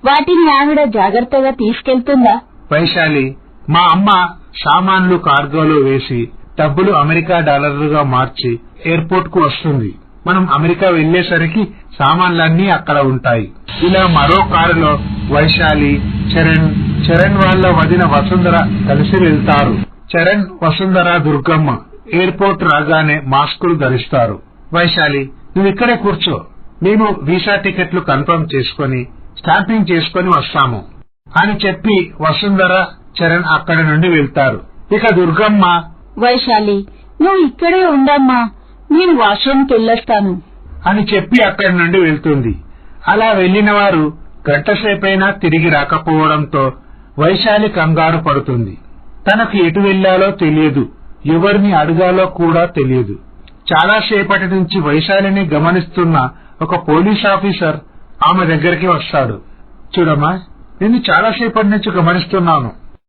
వాటిని ఆవిడ జాగ్రత్తగా తీసుకెళ్తుందా? వైశాలి, మా అమ్మ సామాన్లు కార్గోలో వేసి డబ్బులు అమెరికా డాలర్లుగా మార్చి ఎయిర్పోర్ట్ కు వస్తుంది. మనం అమెరికా వెళ్లేసరికి సామాన్లన్నీ అక్కడ ఉంటాయి. ఇలా మరో కారులో వైశాలి, చరణ్ వాళ్ళ వదిన వసుంధర కలిసి వెళ్తారు. చరణ్, వసుంధర, దుర్గమ్మ ఎయిర్పోర్ట్ రాగానే మాస్కులు ధరిస్తారు. వైశాలి, నువ్వు ఇక్కడే కూర్చో, మేము వీసా టికెట్లు కన్ఫర్మ్ చేసుకుని స్టాంపింగ్ చేసుకుని వస్తాము అని చెప్పి వసుంధర, చరణ్ అక్కడి నుండి వెళ్తారు. ఇక దుర్గమ్మ, వైశాలి, నువ్వు ఇక్కడే ఉండమ్మా, నేను వాష్రూమ్కి వెళ్ళొస్తాను అని చెప్పి అక్కడి నుండి వెళ్తుంది. అలా వెళ్లిన వారు గంటసేపైనా తిరిగి రాకపోవడంతో వైశాలి కంగారు పడుతుంది. తనకు ఎటు వెళ్లాలో తెలియదు, ఎవరిని అడగాలో కూడా తెలియదు. చాలాసేపటి నుంచి వైశాలిని గమనిస్తున్న ఒక పోలీస్ ఆఫీసర్ ఆమె దగ్గరికి వస్తాడు. చూడమ్మా, నేను చాలాసేపటి నుంచి గమనిస్తున్నాను.